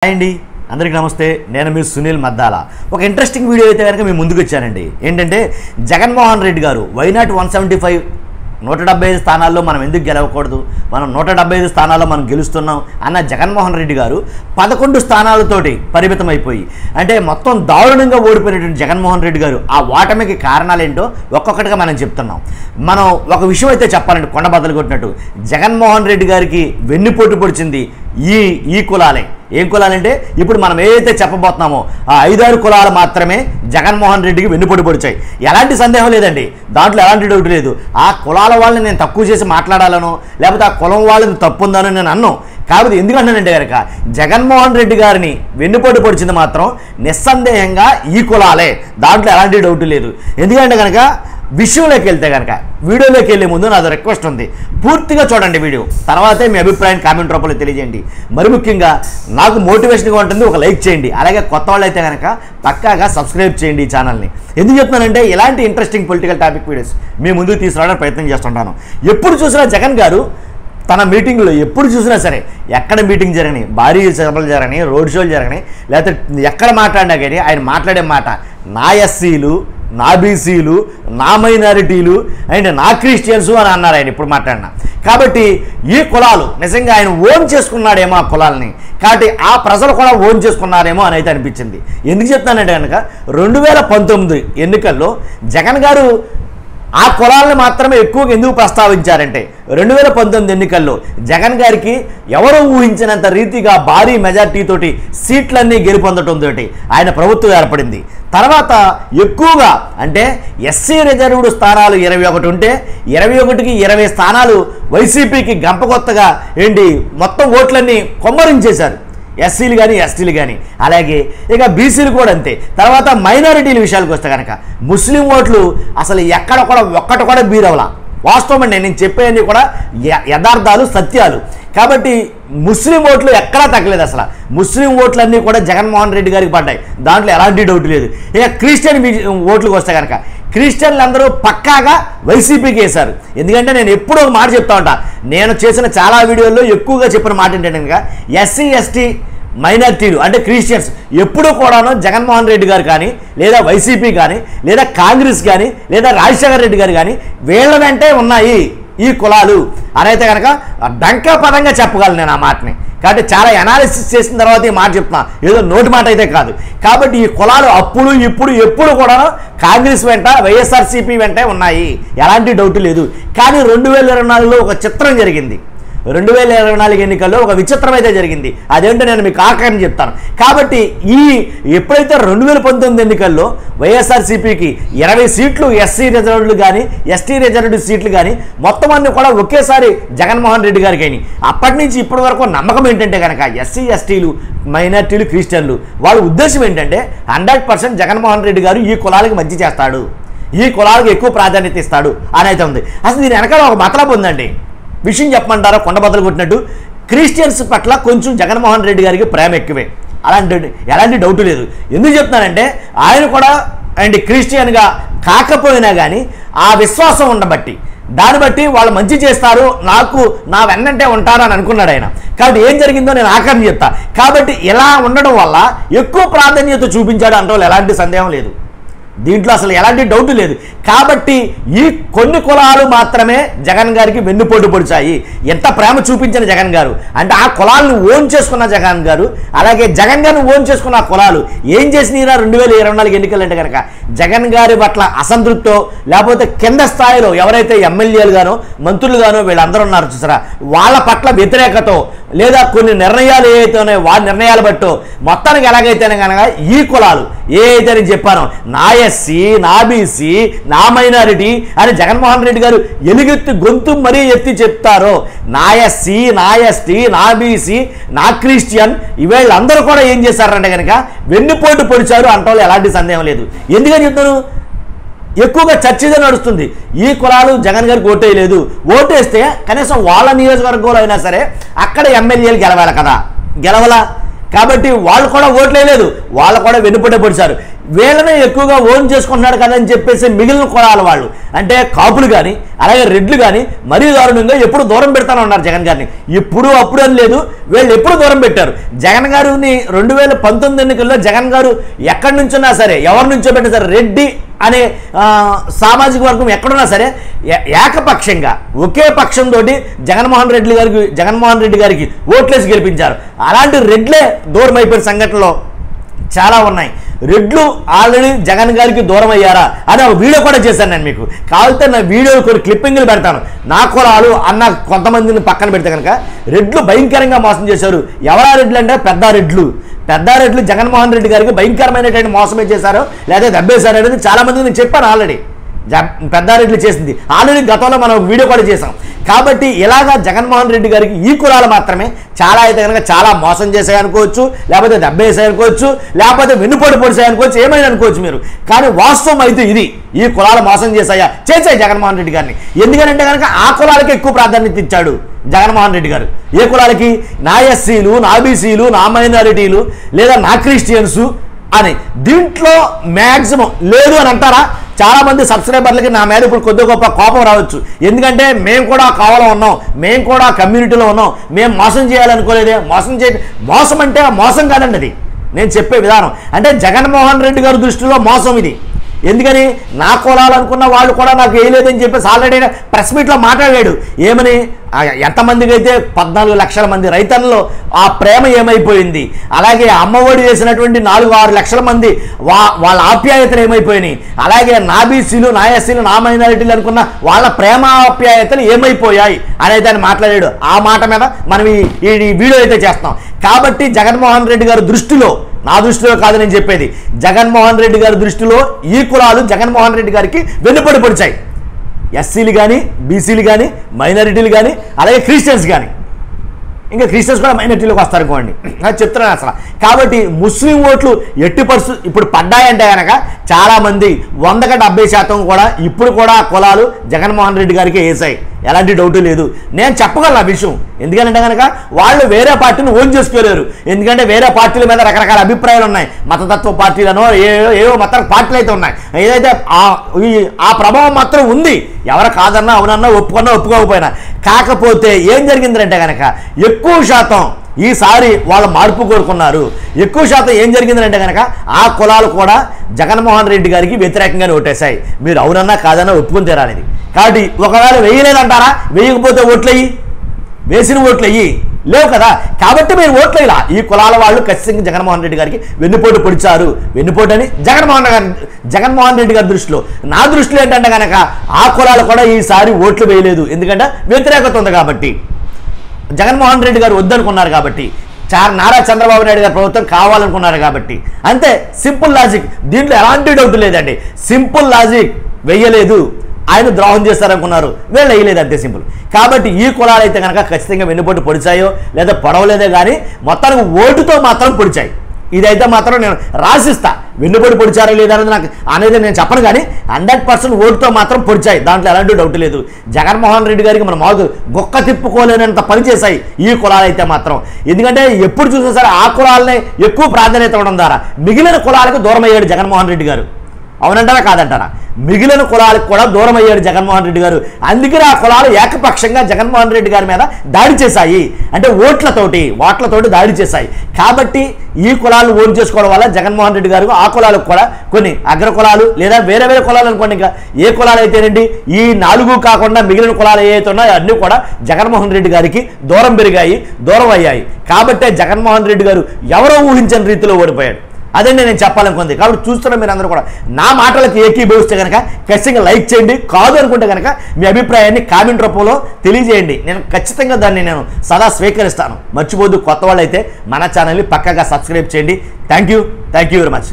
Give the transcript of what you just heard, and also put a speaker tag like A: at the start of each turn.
A: అండి అందరికీ నమస్తే నేను మీ సునీల్ మద్దాల ఒక ఇంట్రెస్టింగ్ వీడియో అయితే కనుక మీ ముందుకు వచ్చానండి ఏంటంటే జగన్మోహన్ రెడ్డి గారు వైనాట్ 175 175 స్థానాల్లో మనం ఎందుకు గెలవకూడదు మనం 175 స్థానాల్లో మనం గెలుస్తున్నాం అన్న జగన్మోహన్ రెడ్డి గారు 11 స్థానాలతోటి పరిమితం అయిపోయి అంటే మొత్తం దారుణంగా ఓడిపోయినటువంటి జగన్మోహన్ రెడ్డి గారు ఆ ఓటమికి కారణాలు ఏంటో ఒక్కొక్కటిగా మనం చెప్తున్నాం మనం ఒక విషయం అయితే చెప్పాలండి కొండ బద్దలు కొట్టినట్టు జగన్మోహన్ రెడ్డి గారికి వెన్నుపోటు పొడిచింది ఈ కులాలే ఏం కులాలంటే ఇప్పుడు మనం ఏదైతే చెప్పబోతున్నామో ఆ 5-6 కులాలు మాత్రమే జగన్మోహన్ రెడ్డికి వెన్నుపోటు పొడిచాయి ఎలాంటి సందేహం లేదండి దాంట్లో ఎలాంటి డౌట్ లేదు ఆ కులాల వాళ్ళని నేను తక్కువ చేసి మాట్లాడాలనో లేకపోతే ఆ కులం వాళ్ళని తప్పు ఉందనో నేను అన్నాను కాబట్టి ఎందుకంటానంటే కనుక జగన్మోహన్ రెడ్డి గారిని వెన్నుపోటు పొడిచింది మాత్రం నిస్సందేహంగా ఈ కులాలే దాంట్లో ఎలాంటి డౌట్ లేదు ఎందుకంటే కనుక విషయంలోకి వెళ్తే కనుక వీడియోలోకి వెళ్ళే ముందు నాదో రిక్వెస్ట్ ఉంది పూర్తిగా చూడండి వీడియో తర్వాతే మీ అభిప్రాయం కామెంట్ రూపంలో తెలియజేయండి మరి ముఖ్యంగా నాకు మోటివేషన్గా ఉంటుంది ఒక లైక్ చేయండి అలాగే కొత్త వాళ్ళు అయితే కనుక పక్కాగా సబ్స్క్రైబ్ చేయండి ఈ ఛానల్ని ఎందుకు చెప్తున్నానంటే ఇలాంటి ఇంట్రెస్టింగ్ పొలిటికల్ టాపిక్ వీడియోస్ మీ ముందుకు తీసుకురావడానికి ప్రయత్నం చేస్తుంటాను ఎప్పుడు చూసినా జగన్ గారు తన మీటింగ్లో ఎప్పుడు చూసినా సరే ఎక్కడ మీటింగ్ జరగని భారీ సభలు జరగని రోడ్ షోలు జరగని లేకపోతే ఎక్కడ మాట్లాడినా కానీ ఆయన మాట్లాడే మాట నా ఎస్సీలు నా బీసీలు నా మైనారిటీలు అండ్ నా క్రిస్టియన్స్ అని అన్నారు ఆయన ఇప్పుడు మాట్లాడినా కాబట్టి ఈ కులాలు నిజంగా ఆయన ఓన్ చేసుకున్నాడేమో ఆ కులాలని కాబట్టి ఆ ప్రజలు కూడా ఓన్ చేసుకున్నారేమో అని అయితే అనిపించింది ఎందుకు చెప్తానంటే కనుక 2019 ఎన్నికల్లో జగన్ గారు ఆ కులాలను మాత్రమే ఎక్కువగా ఎందుకు ప్రస్తావించారంటే 2019 ఎన్నికల్లో జగన్ గారికి ఎవరో ఊహించినంత రీతిగా భారీ మెజార్టీతోటి సీట్లన్నీ గెలుపొందటంతో ఆయన ప్రభుత్వం ఏర్పడింది తర్వాత ఎక్కువగా అంటే ఎస్సీ రిజర్వ్డ్ స్థానాలు 21 ఉంటే 21కి 20 స్థానాలు వైసీపీకి గంపకొత్తగా ఏంటి మొత్తం ఓట్లన్నీ కొమ్మరించేశారు ఎస్సీలు కానీ ఎస్టీలు కానీ అలాగే ఇక బీసీలు కూడా అంతే తర్వాత మైనారిటీల విషయాలకు వస్తే కనుక ముస్లిం ఓట్లు అసలు ఎక్కడ కూడా ఒక్కటి కూడా బీరవలా వాస్తవం అండి నేను చెప్పేవన్నీ కూడా యథార్థాలు సత్యాలు కాబట్టి ముస్లిం ఓట్లు ఎక్కడా తగ్గలేదు అసలు ముస్లిం ఓట్లన్నీ కూడా జగన్మోహన్ రెడ్డి గారికి పడ్డాయి దాంట్లో ఎలాంటి డౌట్ లేదు ఇక క్రిస్టియన్ ఓట్లకు వస్తే కనుక క్రిస్టియన్లు అందరూ పక్కాగా వైసీపీకి వేశారు ఎందుకంటే నేను ఎప్పుడూ ఒక మాట చెప్తా ఉంటా నేను చేసిన చాలా వీడియోల్లో ఎక్కువగా చెప్పిన మాట ఏంటంటే కనుక ఎస్సీ ఎస్టీ మైనారిటీలు అంటే క్రిస్టియన్స్ ఎప్పుడూ కూడాను జగన్మోహన్ రెడ్డి గారు కానీ లేదా వైసీపీ కానీ లేదా కాంగ్రెస్ కానీ లేదా రాజశేఖర రెడ్డి గారు కానీ వీళ్ళ వెంటే ఉన్నాయి ఈ కులాలు అనైతే కనుక డంకా పదంగా చెప్పగలను నేను ఆ మాటని కాబట్టి చాలా అనాలిసిస్ చేసిన తర్వాత ఈ మాట చెప్తున్నా ఏదో నోటి మాట అయితే కాదు కాబట్టి ఈ కులాలు అప్పుడు ఇప్పుడు ఎప్పుడు కూడా కాంగ్రెస్ వెంట వైఎస్ఆర్సీపీ వెంటే ఉన్నాయి ఎలాంటి డౌట్ లేదు కానీ 2024లో ఒక చిత్రం జరిగింది 2024 ఎన్నికల్లో ఒక విచిత్రం అయితే జరిగింది అదేంటో నేను మీకు ఆఖరిని చెప్తాను కాబట్టి ఎప్పుడైతే 2019 ఎన్నికల్లో వైఎస్ఆర్సీపీకి 20 సీట్లు ఎస్సీ రిజర్వ్డ్లు కానీ ఎస్టీ రిజర్వ్డ్ సీట్లు కానీ మొత్తం అన్ని కూడా ఒకేసారి జగన్మోహన్ రెడ్డి గారికి అయినాయి అప్పటి నుంచి ఇప్పటి వరకు నమ్మకం ఏంటంటే కనుక ఎస్సీ ఎస్టీలు మైనార్టీలు క్రిస్టియన్లు వాళ్ళ ఉద్దేశం ఏంటంటే 100% జగన్మోహన్ రెడ్డి గారు ఈ కులాలకు మంచి చేస్తాడు ఈ కులాలకు ఎక్కువ ప్రాధాన్యత ఇస్తాడు అని అయితే ఉంది అసలు దీని వెనకాల ఒక మతలబు ఉందండి విషయం చెప్పమంటారా కొండ బద్దలు కొట్టినట్టు క్రిస్టియన్స్ పట్ల కొంచెం జగన్మోహన్ రెడ్డి గారికి ప్రేమ ఎక్కువే ఎలాంటి డౌట్ లేదు ఎందుకు చెప్తున్నానంటే ఆయన కూడా అండ్ క్రిస్టియన్గా కాకపోయినా కానీ ఆ విశ్వాసం ఉండబట్టి దాన్ని బట్టి వాళ్ళు మంచి చేస్తారు నాకు నా వెన్నంటే ఉంటారు అని అనుకున్నాడు ఆయన కాబట్టి ఏం జరిగిందో నేను ఆఖరిని చెప్తా కాబట్టి ఇలా ఉండడం వల్ల ఎక్కువ ప్రాధాన్యత చూపించాడు అంటే ఎలాంటి సందేహం లేదు దీంట్లో అసలు ఎలాంటి డౌట్ లేదు కాబట్టి ఈ కొన్ని కులాలు మాత్రమే జగన్ గారికి వెన్నుపోటు పొడిచాయి ఎంత ప్రేమ చూపించిన జగన్ గారు అంటే ఆ కులాలను ఓన్ చేసుకున్న జగన్ గారు అలాగే జగన్ గారిని ఓన్ చేసుకున్న ఆ కులాలు ఏం చేసినారా 2024 ఎన్నికలు అంటే కనుక జగన్ గారి పట్ల అసంతృప్తో లేకపోతే కింద స్థాయిలో ఎవరైతే ఎమ్మెల్యేలు గానో మంత్రులు గానో వీళ్ళందరూ ఉన్నారు చూసారా వాళ్ళ పట్ల వ్యతిరేకతో లేదా కొన్ని నిర్ణయాలు ఏవైతే వారి నిర్ణయాలు బట్టో మొత్తానికి ఎలాగైతేనే కనుక ఈ కులాలు ఏ అయితే నేను చెప్పానో నా ఎస్సీ నా బీసీ నా మైనారిటీ అని జగన్మోహన్ రెడ్డి గారు ఎలుగెత్తి గొంతు మరీ ఎత్తి చెప్తారో నా ఎస్సీ నా ఎస్టీ నా బీసీ నా క్రిస్టియన్ వీళ్ళందరూ కూడా ఏం చేశారంటే కనుక వెన్నుపోటు పొడిచారు అంటే ఎలాంటి సందేహం లేదు ఎందుకని చెప్తాను ఎక్కువగా చర్చగా నడుస్తుంది ఈ కులాలు జగన్ గారికి ఓటేయలేదు ఓటేస్తే కనీసం వాళ్ళ నియోజకవర్గంలో అయినా సరే అక్కడ ఎమ్మెల్యేలు గెలవాలి కదా గెలవలా కాబట్టి వాళ్ళు కూడా ఓట్లు వేయలేదు, వాళ్ళు కూడా వెనుపడే పొడిచారు. వీళ్ళనే ఎక్కువగా ఓన్ చేసుకుంటున్నాడు కదా అని చెప్పేసి మిగిలిన కులాల వాళ్ళు అంటే కాపులు కానీ అలాగే రెడ్లు కానీ మరీ దారుణంగా ఎప్పుడు దూరం పెడతానే ఉన్నారు జగన్ గారిని. ఇప్పుడు అప్పుడు అని లేదు, వీళ్ళు ఎప్పుడు దూరం పెట్టారు. జగన్ గారిని 2019 ఎన్నికల్లో జగన్ గారు ఎక్కడి నుంచున్నా సరే, ఎవరి నుంచో పెట్టినా సరే, రెడ్డి అనే సామాజిక వర్గం ఎక్కడున్నా సరే ఏకపక్షంగా ఒకే పక్షంతో జగన్మోహన్ రెడ్డి గారికి ఓట్లేసి గెలిపించారు. అలాంటి రెడ్లే దూరం అయిపోయిన సంఘటనలో చాలా ఉన్నాయి. రెడ్లు ఆల్రెడీ జగన్ గారికి దూరం అయ్యారా అని ఒక వీడియో కూడా చేశాను నేను. మీకు కావాలంటే నా వీడియో కొన్ని క్లిప్పింగ్లు పెడతాను. నా కులాలు అన్న కొంతమందిని పక్కన పెడితే కనుక రెడ్లు భయంకరంగా మోసం చేశారు. ఎవరా రెడ్లు అంటే పెద్దారెడ్లు జగన్మోహన్ రెడ్డి గారికి భయంకరమైనటువంటి మోసమే చేశారు లేదా దెబ్బేశారు అనేది చాలామందికి నేను చెప్పాను ఆల్రెడీ. పెద్దారెడ్లు చేసింది ఆల్రెడీ గతంలో మనం వీడియో కూడా చేసాం. కాబట్టి ఇలాగా జగన్మోహన్ రెడ్డి గారికి ఈ కులాలు మాత్రమే చాలా అయితే కనుక చాలా మోసం చేసాయనుకోవచ్చు, లేకపోతే దెబ్బేసాయనుకోవచ్చు, లేకపోతే వెన్నుపోటు పొడిసాయనుకోవచ్చు, ఏమైనా అనుకోవచ్చు మీరు. కానీ వాస్తవం అయితే ఇది, ఈ కులాలు మోసం చేశాయి జగన్మోహన్ రెడ్డి గారిని. ఎందుకంటే కనుక ఆ కులాలకి ఎక్కువ ప్రాధాన్యత ఇచ్చాడు జగన్మోహన్ రెడ్డి గారు. ఏ కులాలకి? నా ఎస్సీలు, నా బీసీలు, నా మైనారిటీలు లేదా నా క్రిస్టియన్సు అని. దీంట్లో మ్యాక్సిమం లేదు అని అంటారా? చాలామంది సబ్స్క్రైబర్లకి నా మీద ఇప్పుడు కొద్ది గొప్ప కోపం రావచ్చు. ఎందుకంటే మేము కూడా కావాలో ఉన్నాం, మేము కూడా కమ్యూనిటీలో ఉన్నాం, మేము మోసం చేయాలనుకోలేదే. మోసం అంటే మోసం కాదండి, అది నేను చెప్పే విధానం. అంటే జగన్మోహన్ రెడ్డి గారి దృష్టిలో మోసం ఇది. ఎందుకని? నా కులాలు అనుకున్న వాళ్ళు కూడా నాకు వేయలేదని చెప్పేసి ఆల్రెడీ ప్రెస్ మీట్లో మాట్లాడాడు. ఏమని? ఎంతమందికి అయితే 14 లక్షల మంది రైతన్నలో ఆ ప్రేమ ఏమైపోయింది, అలాగే అమ్మఒడి వేసినటువంటి 4-6 లక్షల మంది వాళ్ళ ఆప్యాయతలు ఏమైపోయినాయి, అలాగే నా బీసీలు, నా ఎస్సీలు, నా మైనారిటీలు అనుకున్న వాళ్ళ ప్రేమ ఆప్యాయతలు ఏమైపోయాయి అనేది ఆయన మాట్లాడాడు. ఆ మాట మీద మనం ఈ వీడియో అయితే చేస్తాం. కాబట్టి జగన్మోహన్ రెడ్డి గారి దృష్టిలో, నా దృష్టిలో కాదు నేను చెప్పేది, జగన్మోహన్ రెడ్డి గారి దృష్టిలో ఈ కులాలు జగన్మోహన్ రెడ్డి గారికి వెన్నుపోటు పొడిచాయి. ఎస్సీలు కానీ, బీసీలు కానీ, మైనారిటీలు కానీ, అలాగే క్రిస్టియన్స్ కానీ. ఇంకా క్రిస్టియన్స్ కూడా మైనారిటీలోకి వస్తారు అనుకోండి, అది చెప్తున్నాను అసలు. కాబట్టి ముస్లిం ఓట్లు ఎట్టి పరిస్థితి ఇప్పుడు పడ్డాయంటే కనుక చాలామంది 100% కూడా ఇప్పుడు కూడా కులాలు జగన్మోహన్ రెడ్డి గారికి వేసాయి, ఎలాంటి డౌటు లేదు. నేను చెప్పగలను ఆ విషయం. ఎందుకంటే కనుక వాళ్ళు వేరే పార్టీని ఓన్ చేసుకోలేరు. ఎందుకంటే వేరే పార్టీల మీద రకరకాల అభిప్రాయాలు ఉన్నాయి. మతతత్వ పార్టీలనో ఏవో మత పార్టీలు అయితే ఉన్నాయి. ఏదైతే ఆ ప్రభావం మాత్రం ఉంది, ఎవరు కాదన్నా అవునన్నా ఒప్పుకున్నా ఒప్పుకోకపోయినా. కాకపోతే ఏం జరిగిందంటే కనుక ఎక్కువ శాతం ఈసారి వాళ్ళు మార్పు కోరుకున్నారు. ఎక్కువ శాతం ఏం జరిగిందంటే కనుక ఆ కులాలు కూడా జగన్మోహన్ రెడ్డి గారికి వ్యతిరేకంగానే ఓటేశాయి. మీరు అవునన్నా కాదన్నా ఒప్పుకుని తీరాలిది. కాబట్టి ఒకవేళ వేయలేదంటారా? వేయకపోతే ఓట్లయ్యి, వేసిన ఓట్లయ్యి లేవు కదా. కాబట్టి మీరు ఓట్లేలా. ఈ కులాల వాళ్ళు ఖచ్చితంగా జగన్మోహన్ రెడ్డి గారికి వెన్నుపోటు పొడిచారు. వెన్నుపోటు అని జగన్మోహన్ రెడ్డి గారి దృష్టిలో. నా దృష్టిలో ఏంటంటే కనుక ఆ కులాలు కూడా ఈసారి ఓట్లు వేయలేదు. ఎందుకంటే వ్యతిరేకత ఉంది కాబట్టి, జగన్మోహన్ రెడ్డి గారు వద్దనుకున్నారు కాబట్టి, నారా చంద్రబాబు నాయుడు గారి ప్రభుత్వం కావాలనుకున్నారు కాబట్టి. అంతే, సింపుల్ లాజిక్. దీంట్లో ఎలాంటి డౌట్ లేదండి. Simple logic. వెయ్యలేదు, ఆయన ద్రోహం చేస్తారనుకున్నారు, వీళ్ళు వేయలేదు, అంతే సింపుల్. కాబట్టి ఈ కులాలు అయితే కనుక ఖచ్చితంగా వెన్నుపోటు పొడిచాయో లేదా పొడవలేదో కానీ మొత్తానికి ఓటుతో మాత్రం పొడిచాయి. ఇదైతే మాత్రం నేను రాసిస్తా. వెన్నుపోటు పొడిచారో లేదనేది నాకు అనేది నేను చెప్పను, కానీ 100% ఓటుతో మాత్రం పొడిచాయి. దాంట్లో ఎలాంటి డౌట్ లేదు. జగన్మోహన్ రెడ్డి గారికి మనం మాకు గొక్క తిప్పుకోలేనంత పని చేశాయి ఈ కులాలు అయితే మాత్రం. ఎందుకంటే ఎప్పుడు చూసినా సరే ఆ కులాలనే ఎక్కువ ప్రాధాన్యత ఇవ్వడం ద్వారా మిగిలిన కులాలకు దూరం అయ్యాడు జగన్మోహన్ రెడ్డి గారు. అవునంటారా కాదంటారా? మిగిలిన కులాలకు కూడా దూరం అయ్యాడు జగన్మోహన్ రెడ్డి గారు. అందుకని ఆ కులాలు ఏకపక్షంగా జగన్మోహన్ రెడ్డి గారి మీద దాడి చేశాయి. అంటే ఓట్లతోటి దాడి చేశాయి. కాబట్టి ఈ కులాలను ఓటు చేసుకోవడం వల్ల జగన్మోహన్ రెడ్డి గారు ఆ కులాలకు కూడా కొన్ని అగ్ర కులాలు లేదా వేరే వేరే కులాలు అనుకోండి, ఇంకా ఏ కులాలు అయితేనండి, ఈ 4 కాకుండా మిగిలిన కులాలు ఏవైతే ఉన్నాయో అన్నీ కూడా జగన్మోహన్ రెడ్డి గారికి దూరం అయ్యాయి. కాబట్టే జగన్మోహన్ రెడ్డి గారు ఎవరో ఊహించని రీతిలో ఓడిపోయాడు. అదండి నేను చెప్పాలనుకుంది. కాబట్టి చూస్తున్న మీరు అందరూ కూడా నా మాటలకు ఏకీభవిస్తే కనుక ఖచ్చితంగా లైక్ చేయండి. కాదు అనుకుంటే కనుక మీ అభిప్రాయాన్ని కామెంట్ రూపంలో తెలియజేయండి. నేను ఖచ్చితంగా దాన్ని నేను సదా స్వీకరిస్తాను. మర్చిపోద్దు, కొత్త వాళ్ళు అయితే మన ఛానల్ని పక్కాగా సబ్స్క్రైబ్ చేయండి. Thank you very much.